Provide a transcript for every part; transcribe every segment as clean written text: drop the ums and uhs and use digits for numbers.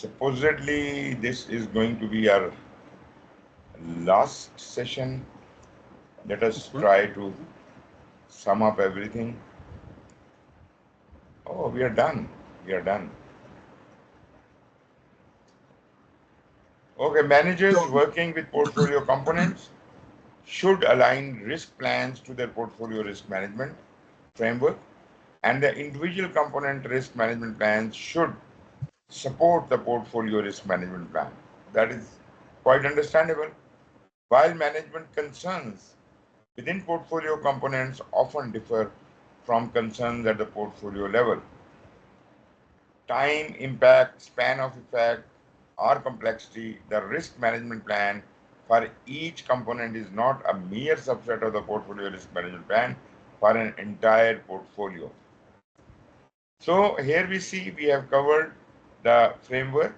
Supposedly, this is going to be our last session. Let us try to sum up everything. Oh, we are done. We are done. Okay, managers working with portfolio components should align risk plans to their portfolio risk management framework, and the individual component risk management plans should support the portfolio risk management plan. That is quite understandable. While management concerns within portfolio components often differ from concerns at the portfolio level, time, impact, span of effect, or complexity, the risk management plan for each component is not a mere subset of the portfolio risk management plan for an entire portfolio. So here we see we have covered the framework,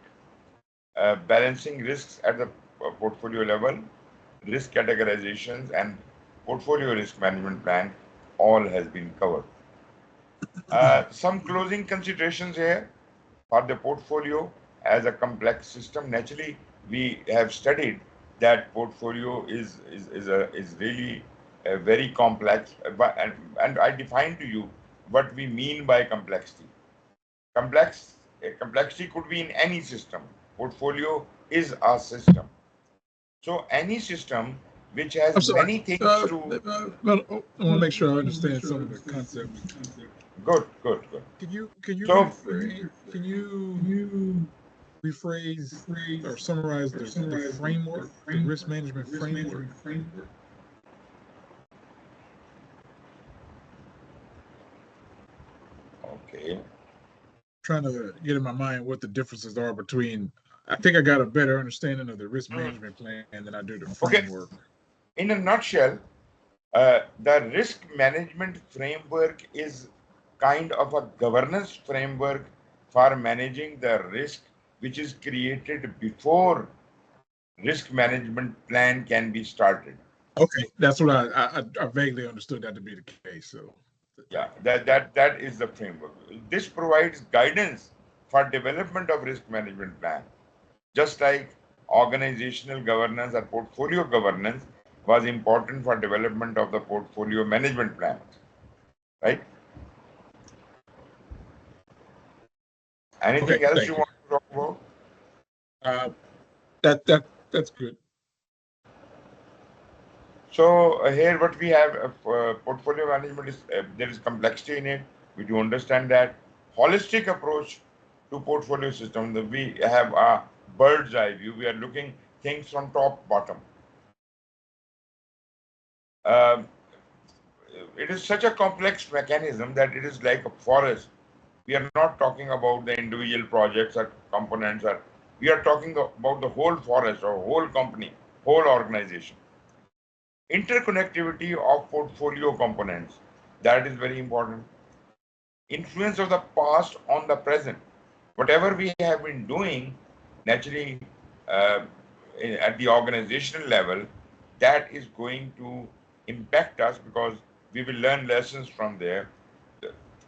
balancing risks at the portfolio level, risk categorizations, and portfolio risk management plan all has been covered. Some closing considerations here for the portfolio as a complex system. Naturally, we have studied that portfolio is really very complex, and I defined to you what we mean by complexity. Complexity could be in any system. Portfolio is a system. So any system which has many things to. I want to make sure I understand some of the concepts. Good. Can you rephrase or summarize the framework, the risk management framework? Okay. Trying to get in my mind what the differences are between. I think I got a better understanding of the risk management plan than I do the framework. Okay. In a nutshell, the risk management framework is kind of a governance framework for managing the risk which is created before risk management plan can be started. Okay, that's what I vaguely understood that to be the case. So yeah, that is the framework. This provides guidance for development of risk management plan, just like organizational governance or portfolio governance was important for development of the portfolio management plan, right? Anything else you want to talk about? That's good. So here what we have, portfolio management is, there is complexity in it. We do understand that. Holistic approach to portfolio system, we have a bird's eye view. We are looking things from top bottom. It is such a complex mechanism that it is like a forest. We are not talking about the individual projects or components, we are talking about the whole forest or whole company, whole organization. Interconnectivity of portfolio components, that is very important. Influence of the past on the present. Whatever we have been doing, naturally, at the organizational level, that is going to impact us because we will learn lessons from there.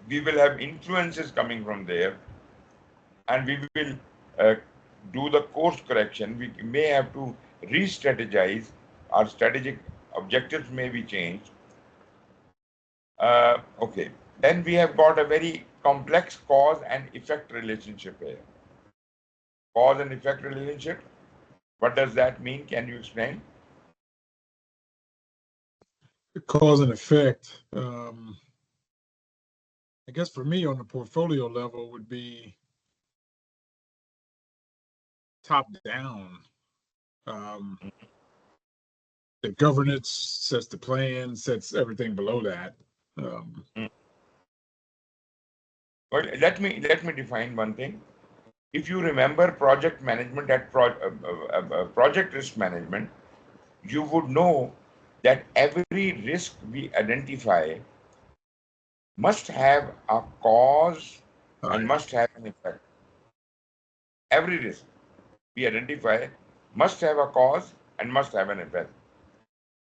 We will have influences coming from there, and we will do the course correction. We may have to re-strategize. Our strategic objectives may be changed. Okay. Then we have got a very complex cause and effect relationship here. Cause and effect relationship. What does that mean? Can you explain? Cause and effect. I guess for me on the portfolio level would be top down. The governance sets the plan, sets everything below that. Well, let me define one thing. If you remember project management at project risk management, you would know that every risk we identify must have a cause and must have an effect. Every risk we identify must have a cause and must have an effect.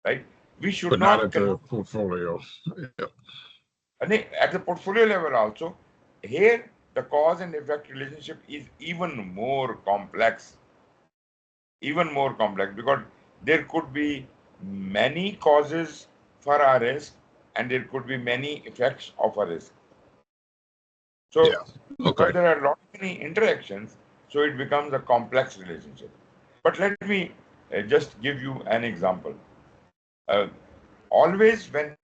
Right? We should but not at the portfolio. I think at the portfolio level also, here the cause and effect relationship is even more complex, because there could be many causes for a risk and there could be many effects of a risk. Yeah. So, Okay. because there are a lot many interactions, so it becomes a complex relationship. But let me just give you an example. Uh, Always when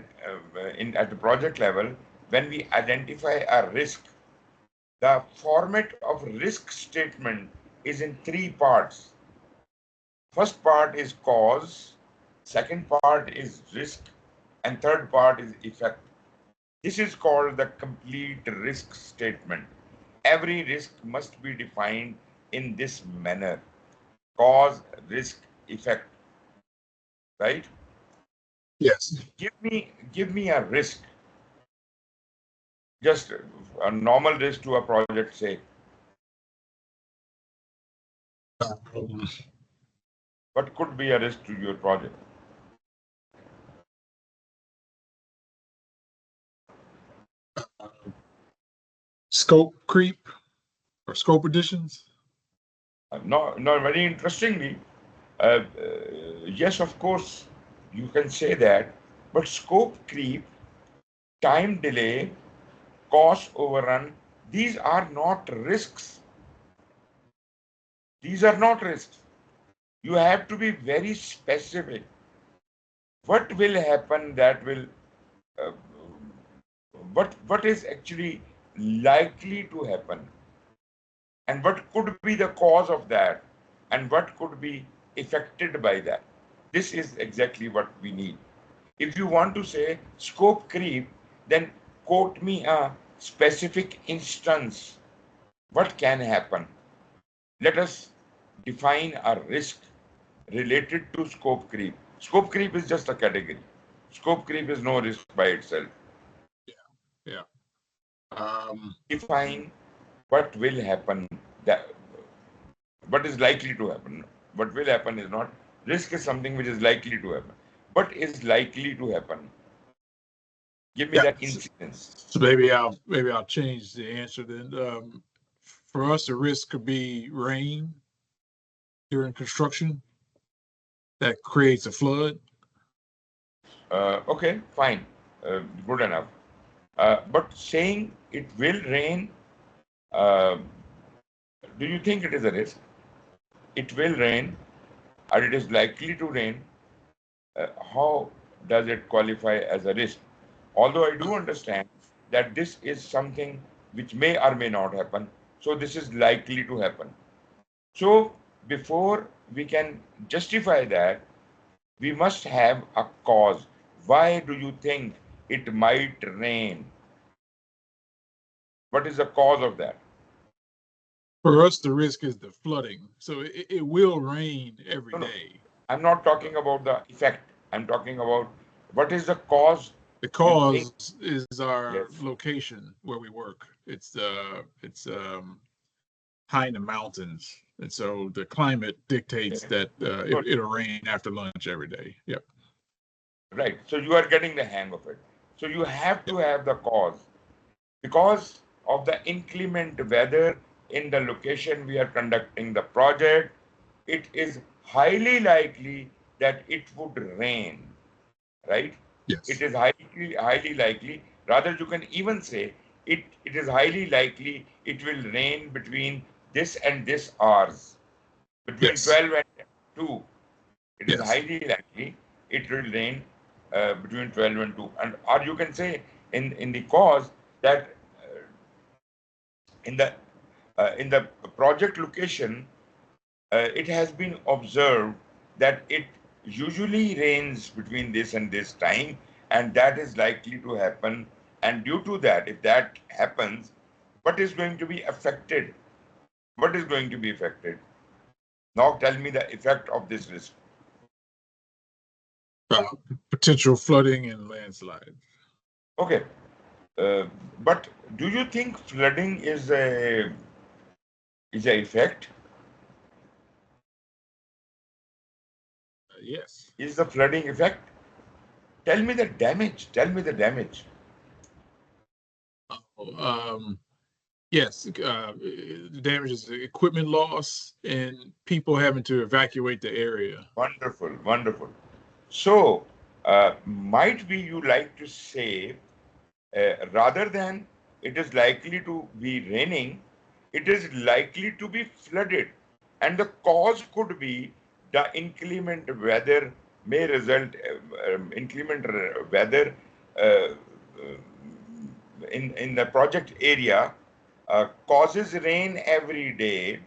at the project level, when we identify a risk, the format of risk statement is in three parts. First part is cause, second part is risk, and third part is effect. This is called the complete risk statement. Every risk must be defined in this manner: cause, risk, effect, right? Yes. Give me a risk, just a normal risk to a project, say. Um, What could be a risk to your project? Scope creep or scope additions. No, no. Very interestingly, yes, of course, you can say that, but scope creep, time delay, cost overrun, these are not risks. These are not risks. You have to be very specific. What will happen that will, uh, what is actually likely to happen, and what could be the cause of that, and what could be affected by that. This is exactly what we need. If you want to say scope creep, then quote me a specific instance. What can happen? Let us define a risk related to scope creep. Scope creep is just a category. Scope creep is no risk by itself. Yeah. Um, Define what will happen, that what is likely to happen. What will happen is not risk, is something which is likely to happen. What is likely to happen? Give me yeah. that incidence. So maybe I'll change the answer then. For us, the risk could be rain during construction that creates a flood. Okay, fine, good enough. But saying it will rain, uh, do you think it is a risk? It will rain, or it is likely to rain. How does it qualify as a risk? Although I do understand that this is something which may or may not happen, so this is likely to happen. So before we can justify that, we must have a cause. Why do you think it might rain? What is the cause of that? For us, the risk is the flooding. So it will rain every No, no. day. I'm not Uh, talking about the effect. I'm talking about what is the cause The you think. cause is our Yes. location where we work. It's high in the mountains, and so the climate dictates Okay. that So, it'll rain after lunch every day. Yep. right. So you are getting the hang of it. So you have Yep. to have the cause. Because of the inclement weather in the location we are conducting the project, it is highly likely that it would rain, right? It Yes. is highly likely. Rather, you can even say it is highly likely it will rain between this and this hours, between Yes. 12 and 2. It is Yes. highly likely it will rain between 12 and 2. And or you can say in the cause that in the project location, it has been observed that it usually rains between this and this time, and that is likely to happen. And due to that, if that happens, what is going to be affected? What is going to be affected? Now tell me the effect of this risk. Uh, Potential flooding and landslide. Okay, uh, but do you think flooding is a effect? Yes. Is the flooding effect? Tell me the damage. Tell me the damage. Um, Yes, damages equipment loss and people having to evacuate the area. Wonderful, wonderful. So, might be you like to say, rather than it is likely to be raining, it is likely to be flooded. And the cause could be the inclement weather may result, inclement weather uh, in the project area causes rain every day.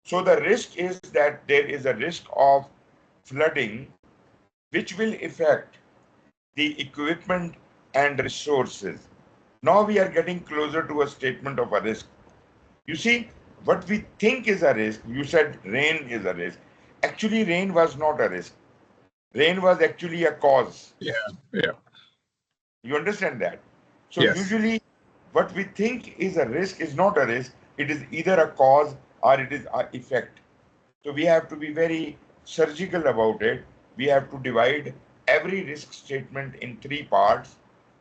So the risk is that there is a risk of flooding, which will affect the equipment and resources. Now we are getting closer to a statement of a risk. You see, what we think is a risk, you said rain is a risk. Actually, rain was not a risk. Rain was actually a cause. Yeah, yeah, You understand that? So yes. usually what we think is a risk is not a risk. It is either a cause or it is an effect. So we have to be very surgical about it. We have to divide every risk statement in three parts.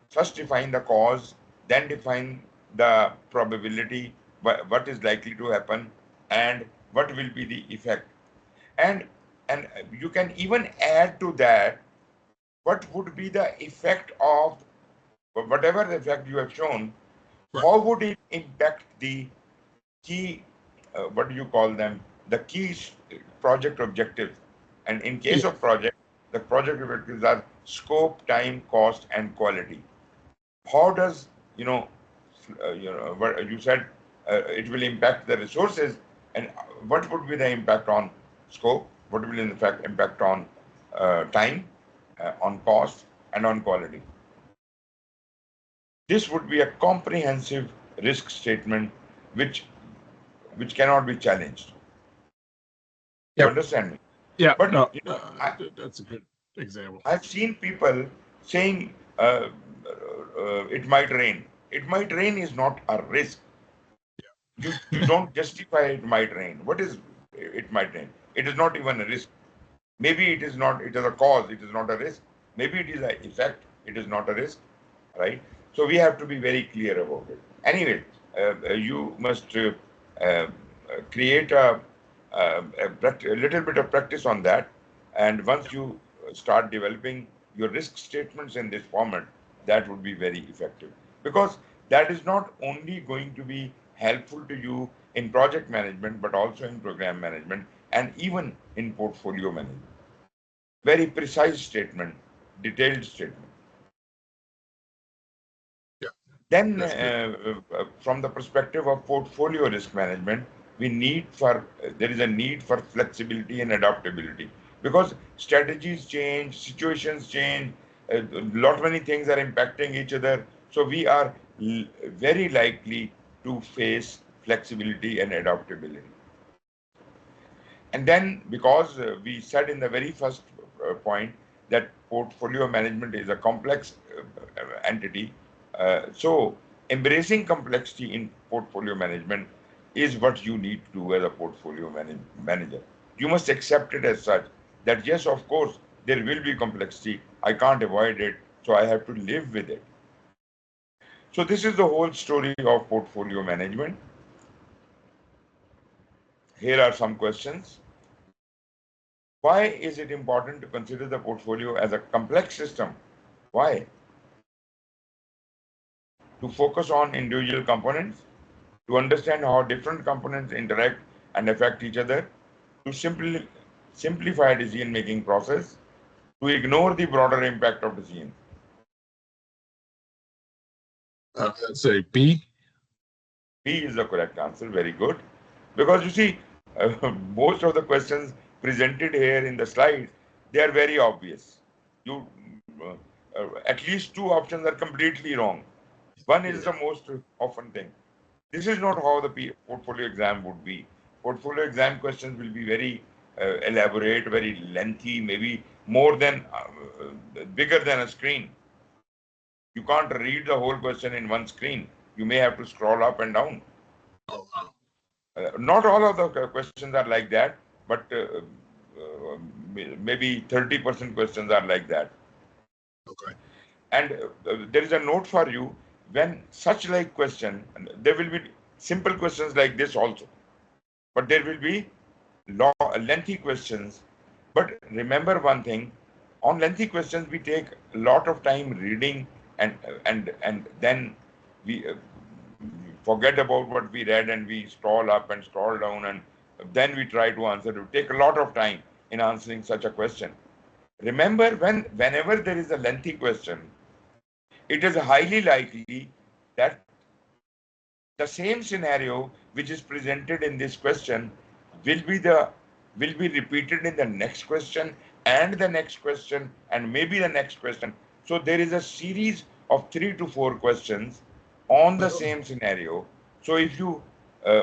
First, define the cause, then define the probability, what is likely to happen, and what will be the effect. And and you can even add to that what would be the effect of whatever the effect you have shown. Right. How would it impact the key, what do you call them, the key project objectives? And in case Yeah, of project, the project objectives are scope, time, cost, and quality. How does, what you said, it will impact the resources, and what would be the impact on scope? What will in fact impact on time, on cost, and on quality? This would be a comprehensive risk statement which which cannot be challenged. You yep, understand me? yeah. But No, that's a good example. I've seen people saying it might rain. It might rain is not a risk. You don't justify it might rain. What is it might rain? It is not even a risk. Maybe it is not. It is a cause. It is not a risk. Maybe it is an effect. It is not a risk, right? So we have to be very clear about it. Anyway, you must create a little bit of practice on that, and once you start developing your risk statements in this format, that would be very effective, because that is not only going to be helpful to you in project management but also in program management and even in portfolio management. Very precise statement, detailed statement. Yeah, Then, that's good. from the perspective of portfolio risk management, there is a need for flexibility and adaptability, because strategies change, situations change, lot many things are impacting each other. So we are very likely to face flexibility and adaptability. And then, because we said in the very first point that portfolio management is a complex entity, so embracing complexity in portfolio management is what you need to do as a portfolio manager. You must accept it as such, that yes, of course, there will be complexity. I can't avoid it, so I have to live with it. So this is the whole story of portfolio management. Here are some questions. Why is it important to consider the portfolio as a complex system? Why? To focus on individual components, to understand how different components interact and affect each other, to simplify decision-making process, to ignore the broader impact of decision. I'd say B. B is the correct answer. Very good. Because you see, most of the questions presented here in the slides, they are very obvious. You at least two options are completely wrong. One is Yeah. the most often thing. This is not how the portfolio exam would be. Portfolio exam questions will be very elaborate, very lengthy, maybe more than bigger than a screen. You can't read the whole question in one screen. You may have to scroll up and down. Oh, wow. Not all of the questions are like that, but maybe 30% questions are like that. Okay. And there is a note for you: when such like question, there will be simple questions like this also, but there will be lengthy questions. But remember one thing, on lengthy questions we take a lot of time reading, and then we forget about what we read, and we scroll up and scroll down, and then we try to answer. It will take a lot of time in answering such a question. Remember, whenever there is a lengthy question, it is highly likely that the same scenario which is presented in this question will be the will be repeated in the next question, and the next question, and maybe the next question. So there is a series of 3 to 4 questions on the same scenario. So if you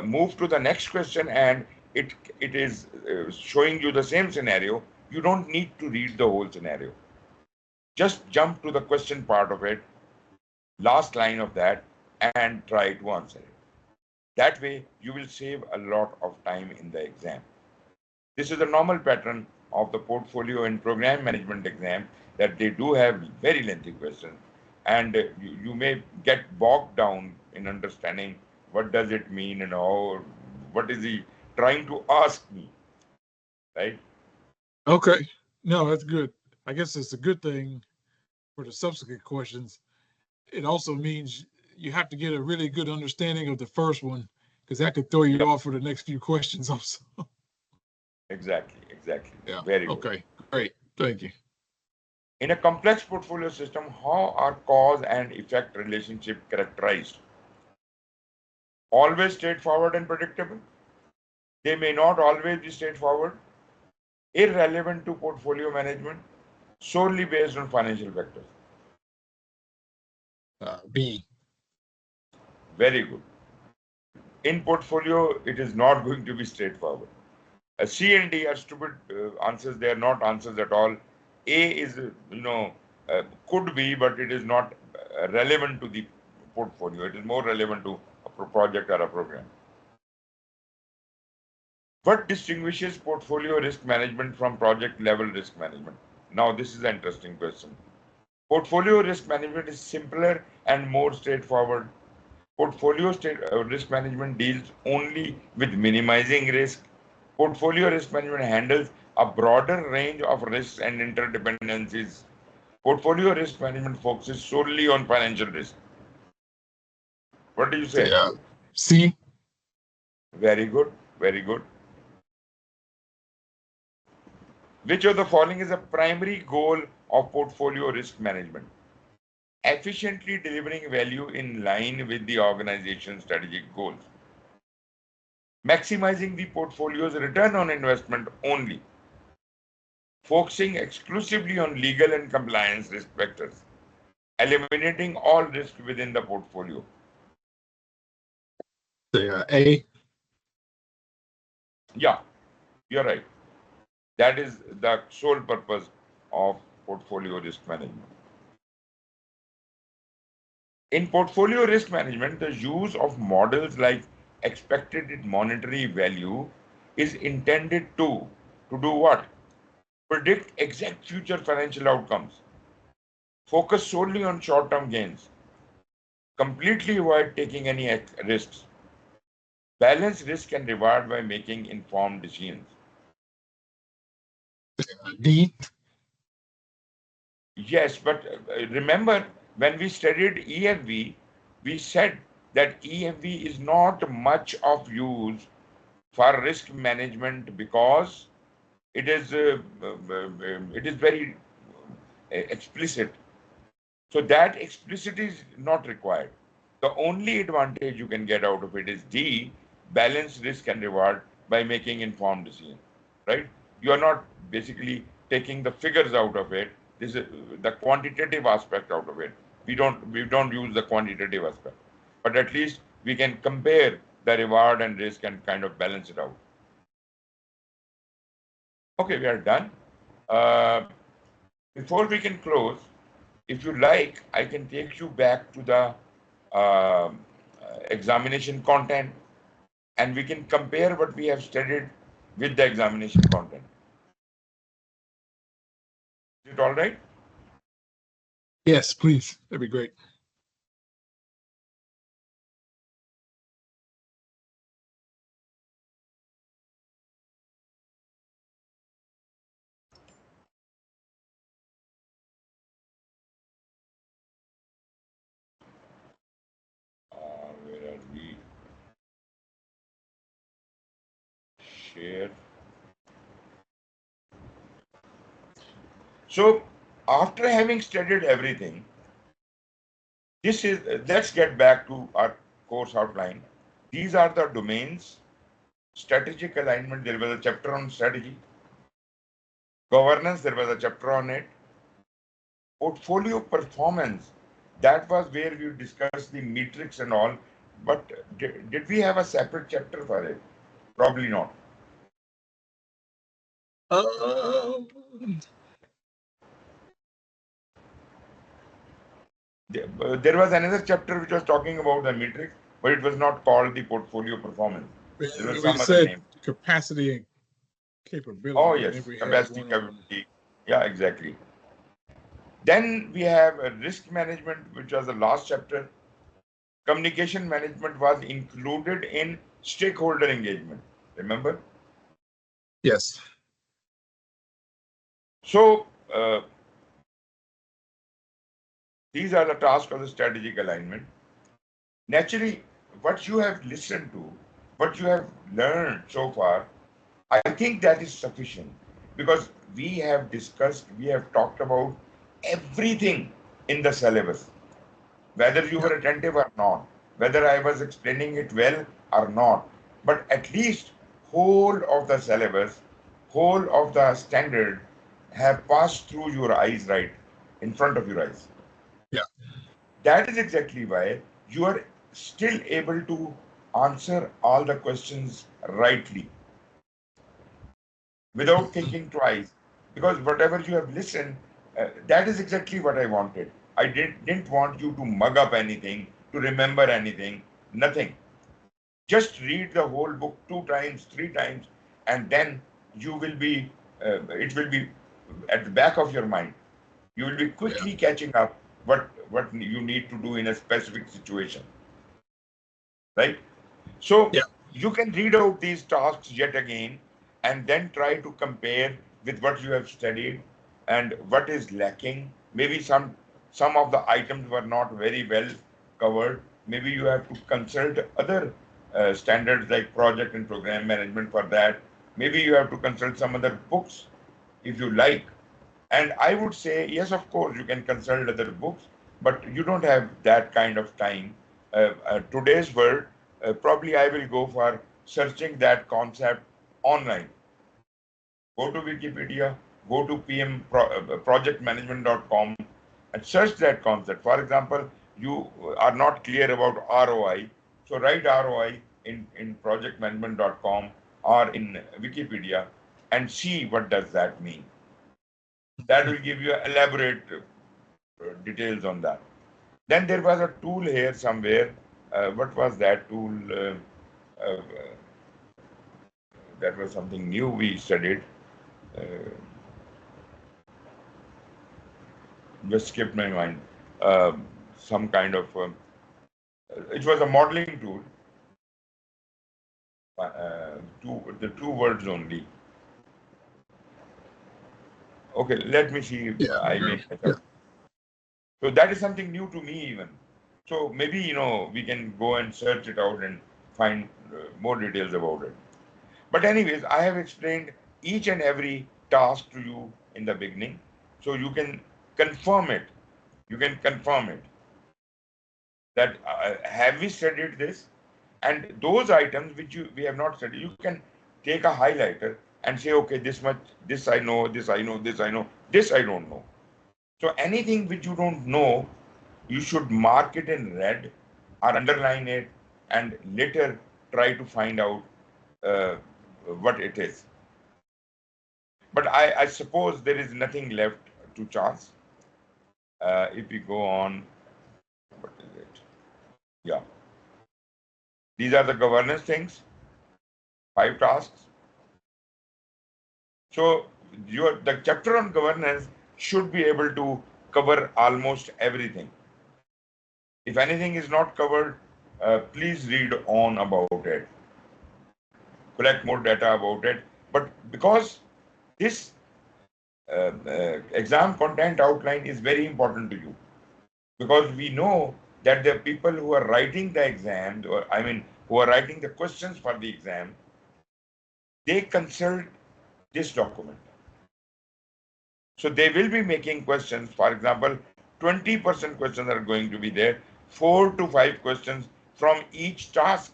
move to the next question, and it is showing you the same scenario, you don't need to read the whole scenario. Just jump to the question part of it, last line of that, and try to answer it. That way, you will save a lot of time in the exam. This is a normal pattern of the portfolio and program management exam, that they do have very lengthy questions, and you may get bogged down in understanding what does it mean, and how, what is he trying to ask me, right? Okay. No, that's good. I guess it's a good thing for the subsequent questions. It also means you have to get a really good understanding of the first one, because that could throw you off for the next few questions also. Exactly. Yeah. Very good. Okay. Great. Thank you. In a complex portfolio system, how are cause and effect relationship characterized? Always straightforward and predictable. They may not always be straightforward, irrelevant to portfolio management, solely based on financial factors. B. Very good. In portfolio, it is not going to be straightforward. C and D are stupid answers. They are not answers at all. A is, could be, but it is not relevant to the portfolio. It is more relevant to a project or a program. What distinguishes portfolio risk management from project level risk management? Now, this is an interesting question. Portfolio risk management is simpler and more straightforward. Portfolio risk management deals only with minimizing risk. Portfolio risk management handles a broader range of risks and interdependencies. Portfolio risk management focuses solely on financial risk. What do you say? C. Very good. Very good. Which of the following is a primary goal of portfolio risk management? Efficiently delivering value in line with the organization's strategic goals. Maximizing the portfolio's return on investment only. Focusing exclusively on legal and compliance risk vectors. Eliminating all risk within the portfolio. A. Yeah, you're right. That is the sole purpose of portfolio risk management. In portfolio risk management, the use of models like expected monetary value is intended to do what? Predict exact future financial outcomes. Focus solely on short-term gains. Completely avoid taking any risks. Balance risk and reward by making informed decisions. D. Yes, but remember, when we studied EFV, we said that EFV is not much of use for risk management, because it is very explicit. So that explicit is not required. The only advantage you can get out of it is D, balance risk and reward by making informed decisions, right? You are not basically taking the figures out of it. This is the quantitative aspect out of it. We don't use the quantitative aspect, but at least we can compare the reward and risk and kind of balance it out. Okay, we are done. Before we can close, if you like, I can take you back to the examination content, and we can compare what we have studied with the examination content. Is it all right? Yes, please. That'd be great. share. So after having studied everything, let's get back to our course outline. These are the domains. Strategic alignment, there was a chapter on strategy. Governance, there was a chapter on it. Portfolio performance, that was where we discussed the metrics and all. But did we have a separate chapter for it? Probably not. There was another chapter which was talking about the metrics, but it was not called the portfolio performance. There was We some other said name. capacity and capability. Oh, And then yes, we had capacity, one on capability. Yeah, exactly. Then we have risk management, which was the last chapter. Communication management was included in stakeholder engagement. Remember? yes. So, these are the tasks of the strategic alignment. Naturally, what you have listened to, what you have learned so far, I think that is sufficient because we have discussed, we have talked about everything in the syllabus, whether you were attentive or not, whether I was explaining it well or not. But at least whole of the syllabus, whole of the standard have passed through your eyes, right, in front of your eyes. Yeah. That is exactly why you are still able to answer all the questions rightly without thinking twice. Because whatever you have listened, that is exactly what I wanted. I didn't want you to mug up anything, to remember anything, nothing. Just read the whole book 2 times, 3 times, and then you will be, it will be at the back of your mind. You will be quickly catching up what you need to do in a specific situation, right? So Yeah. you can read out these tasks yet again and then try to compare with what you have studied and what is lacking. Maybe some of the items were not very well covered. Maybe you have to consult other standards like project and program management for that. Maybe you have to consult some other books if you like. And I would say, yes, of course, you can consult other books, but you don't have that kind of time. Today's world, probably I will go for searching that concept online. Go to Wikipedia, go to projectmanagement.com and search that concept. For example, you are not clear about ROI, so write ROI in projectmanagement.com or in Wikipedia and see what does that mean. That will give you elaborate details on that. Then there was a tool here somewhere. What was that tool? Uh, that was something new we studied. Uh, just skipped my mind. Some kind of, it was a modeling tool. The two words only. Okay, let me see if Yeah. I make it Yeah. up. So that is something new to me even. So maybe, we can go and search it out and find more details about it. But anyways, I have explained each and every task to you in the beginning. So you can confirm it. You can confirm it that have we studied this? And those items which we have not studied, you can take a highlighter and say, okay, this much, this I know, this I know, this I know, this I don't know. So anything which you don't know, you should mark it in red or underline it and later try to find out uh, what it is. But I suppose there is nothing left to chance. If we go on, what is it? Yeah. These are the governance things, 5 tasks. So the chapter on governance should be able to cover almost everything. If anything is not covered, please read on about it. Collect more data about it. But because this exam content outline is very important to you, because we know that the people who are writing the exam, or I mean, who are writing the questions for the exam, they consult this document. So they will be making questions. For example, 20% questions are going to be there, 4 to 5 questions from each task.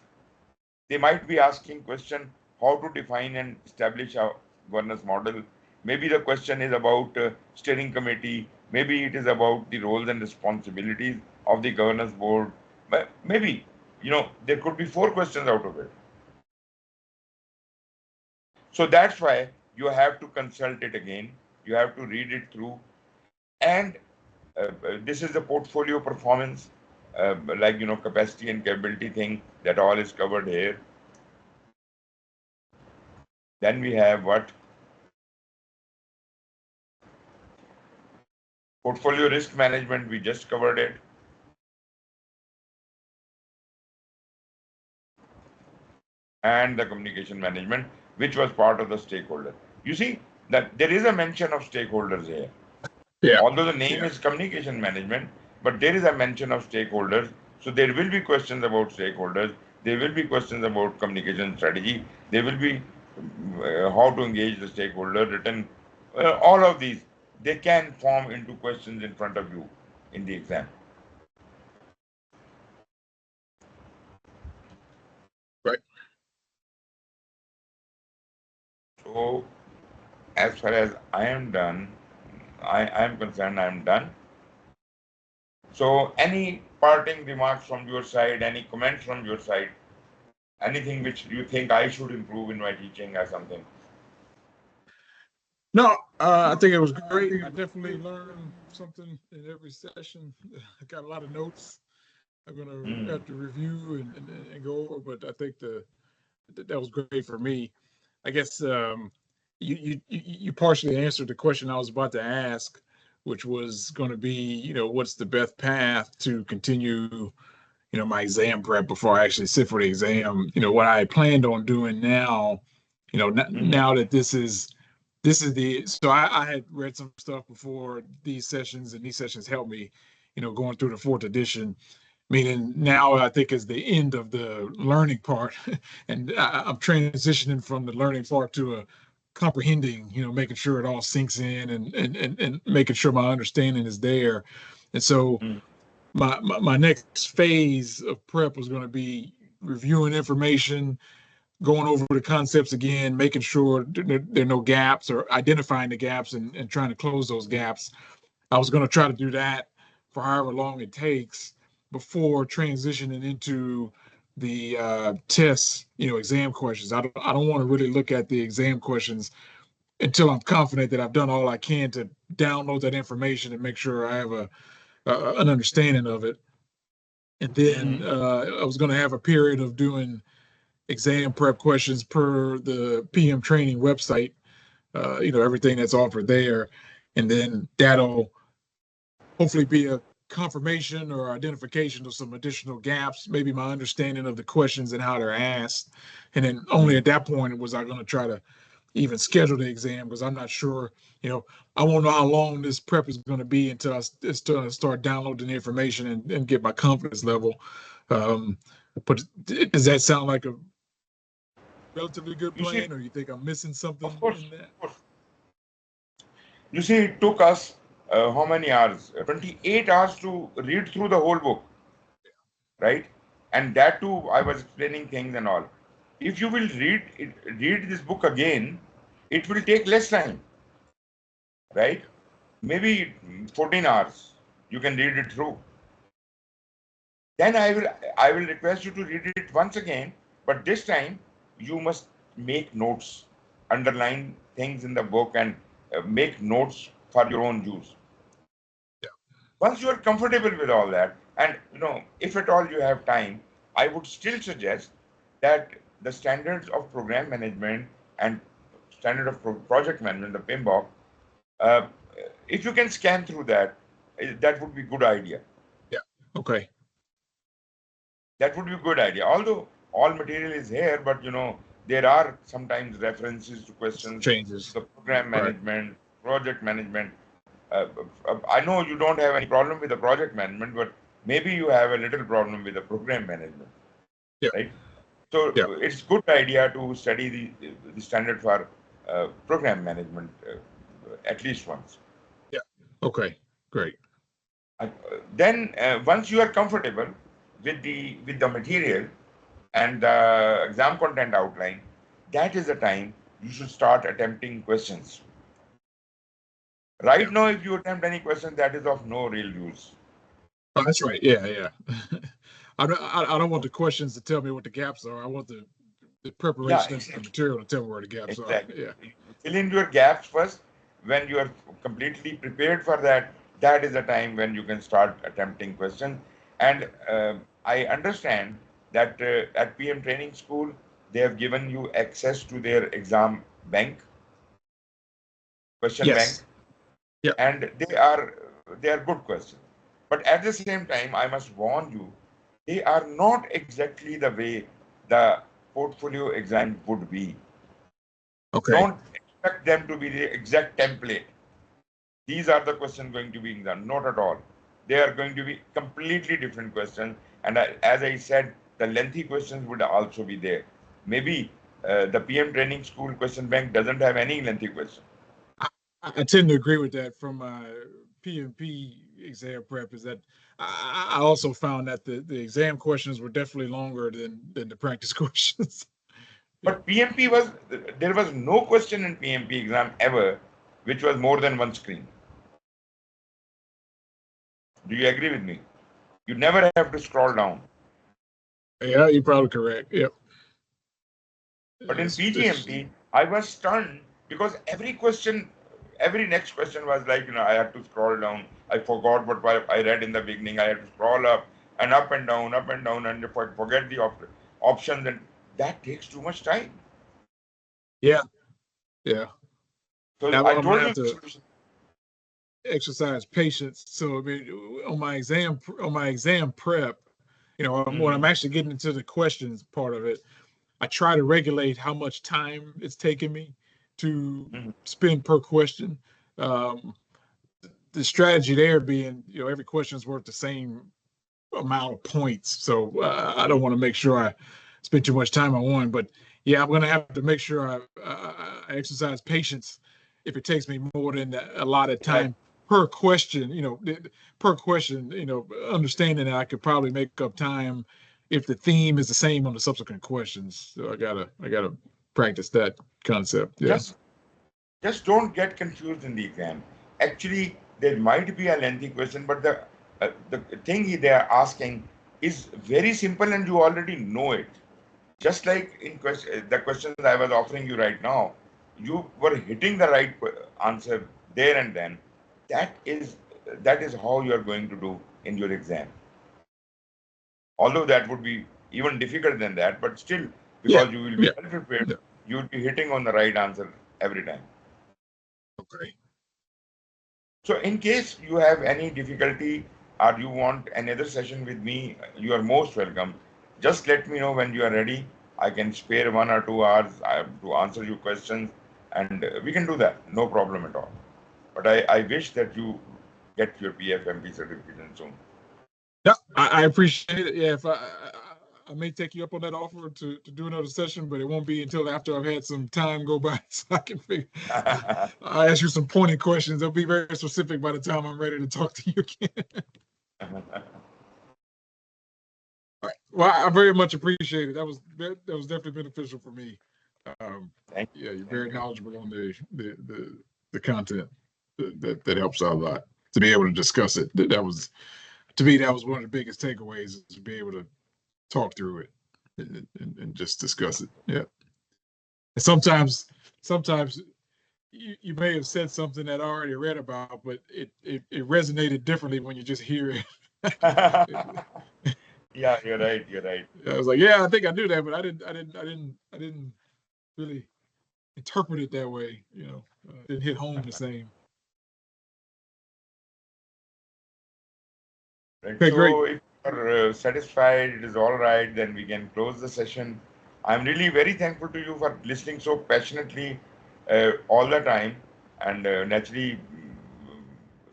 They might be asking question how to define and establish a governance model. Maybe the question is about steering committee. Maybe it is about the roles and responsibilities of the governance board. But maybe, there could be 4 questions out of it. So that's why you have to consult it again. You have to read it through. And this is the portfolio performance, capacity and capability thing, that all is covered here. Then we have what? Portfolio risk management, we just covered it. And the communication management, which was part of the stakeholder. You see that there is a mention of stakeholders here. Yeah. Although the name is communication management, but there is a mention of stakeholders. So there will be questions about stakeholders. There will be questions about communication strategy. There will be how to engage the stakeholder, written. All of these, they can form into questions in front of you in the exam. Right. So as far as I am concerned, I am done. So any parting remarks from your side, any comments from your side, anything which you think I should improve in my teaching or something? No, I think it was great. I definitely learned something in every session. I got a lot of notes I'm going to have to review and go over, but I think that was great for me. I guess you partially answered the question I was about to ask, which was going to be, what's the best path to continue, my exam prep before I actually sit for the exam. What I planned on doing now, now that this is so I had read some stuff before these sessions, and these sessions helped me, going through the 4th edition. Meaning now I think is the end of the learning part, and I'm transitioning from the learning part to a comprehending, making sure it all sinks in and making sure my understanding is there. And so my next phase of prep was going to be reviewing information, going over the concepts again, making sure there are no gaps, or identifying the gaps and trying to close those gaps. I was going to try to do that for however long it takes before transitioning into the tests, exam questions. I don't want to really look at the exam questions until I'm confident that I've done all I can to download that information and make sure I have an understanding of it. And then I was going to have a period of doing exam prep questions per the PM training website, everything that's offered there. And then that'll hopefully be a confirmation or identification of some additional gaps, maybe my understanding of the questions and how they're asked. And then only at that point was I going to try to even schedule the exam, because I'm not sure, I won't know how long this prep is going to be until I start downloading the information and get my confidence level. But does that sound like a relatively good plan, or you think I'm missing something in that? Of course. You see, it took us how many hours? 28 hours to read through the whole book, right? And that too, I was explaining things and all. If you will read this book again, it will take less time, right? Maybe 14 hours you can read it through. Then I will request you to read it once again, but this time you must make notes, underline things in the book, and make notes for your own use. Yeah. Once you are comfortable with all that, and if at all you have time, I would still suggest that the standards of program management and standard of project management, the PMBOK, if you can scan through that, that would be a good idea. Yeah. Okay. That would be a good idea. Although all material is here, but there are sometimes references to questions, changes, the program management, project management. I know you don't have any problem with the project management, but maybe you have a little problem with the program management, yeah. right? So Yeah. it's good idea to study the standard for program management at least once. Yeah. Okay. Great. Then once you are comfortable with the material and the exam content outline, that is the time you should start attempting questions. Yeah. Right now, if you attempt any question, that is of no real use. Oh, that's right. Yeah. Yeah. I don't want the questions to tell me what the gaps are. I want the Yeah, preparation of the exactly. material to tell me where the gaps are. Exactly. Yeah. Fill in your gaps first. When you are completely prepared for that, that is the time when you can start attempting questions. And I understand that at PM Training School, they have given you access to their exam bank, question bank, Yes. Yeah. and they are good questions. But at the same time, I must warn you, they are not exactly the way the portfolio exam would be. Okay. Don't expect them to be the exact template. These are the questions going to be examined. Not at all. They are going to be completely different questions. And as I said, the lengthy questions would also be there. Maybe the PM Training School question bank doesn't have any lengthy question. I tend to agree with that from my PMP exam prep. Is that I also found that the exam questions were definitely longer than the practice questions. Yeah. But PMP there was no question in PMP exam ever which was more than one screen. Do you agree with me? You never have to scroll down. Yeah, you're probably correct. Yep. But in It's PGMP, I was stunned because every next question was like, I had to scroll down. I forgot what I read in the beginning. I had to scroll up and down, and forget the options, and that takes too much time. yeah, yeah. So Now I I'm gonna told have you the to solution. exercise patience. So I mean, on my exam prep, when I'm Hmm. actually getting into the questions part of it, I try to regulate how much time it's taking me to Hmm. spend per question. Um, the strategy there being, every question is worth the same amount of points. So I don't want to make sure I spend too much time on one. But yeah, I'm going to have to make sure I exercise patience if it takes me more than a lot of Exactly. time per question. Per question. Understanding that I could probably make up time if the theme is the same on the subsequent questions. So I gotta practice that concept. Yeah. Just just don't get confused in the exam. Actually, there might be a lengthy question, but the thing they are asking is very simple, and you already know it. Just like the questions I was offering you right now, you were hitting the right answer there and then. That is that is how you are going to do in your exam. Although that would be even difficult than that, but still, Yeah. because you will be Yeah. well prepared, Yeah. you would be hitting on the right answer every time. Okay. So, in case you have any difficulty or you want another session with me, you are most welcome. Just let me know when you are ready. I can spare 1 or 2 hours to answer your questions, and we can do that. No problem at all. But I wish that you get your PFMP certification soon. Yeah, I appreciate it. Yeah, if I may take you up on that offer to do another session, but it won't be until after I've had some time go by, so I can figure. I'll ask you some pointed questions. They'll be very specific by the time I'm ready to talk to you again. All right. Well, I very much appreciate it. That was definitely beneficial for me. Um, Thank you. yeah, you're Thank very you. knowledgeable on the content. That helps out a lot to be able to discuss it. That was, to me, that was one of the biggest takeaways, is to be able to talk through it and just discuss it. Yeah. And sometimes you may have said something that I already read about, but it resonated differently when you just hear it. Yeah, you're right. You're right. I was like, yeah, I think I knew that, but I didn't really interpret it that way. Didn't hit home the same. Right. Okay, great. So if you're satisfied, it is all right, then we can close the session. I'm really very thankful to you for listening so passionately all the time. And naturally,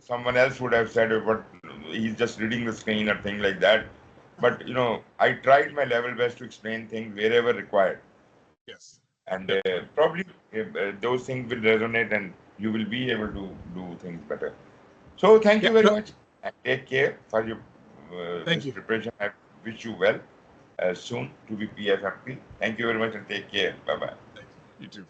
someone else would have said, but he's just reading the screen or thing like that. but I tried my level best to explain things wherever required, Yes. and Yep. probably those things will resonate, and you will be able to do things better. So thank you Yep. very Yep. much, and take care for your Thank this you. preparation. I wish you well soon to be PFMP. Thank you very much, and take care. Bye bye. Thank you. You too.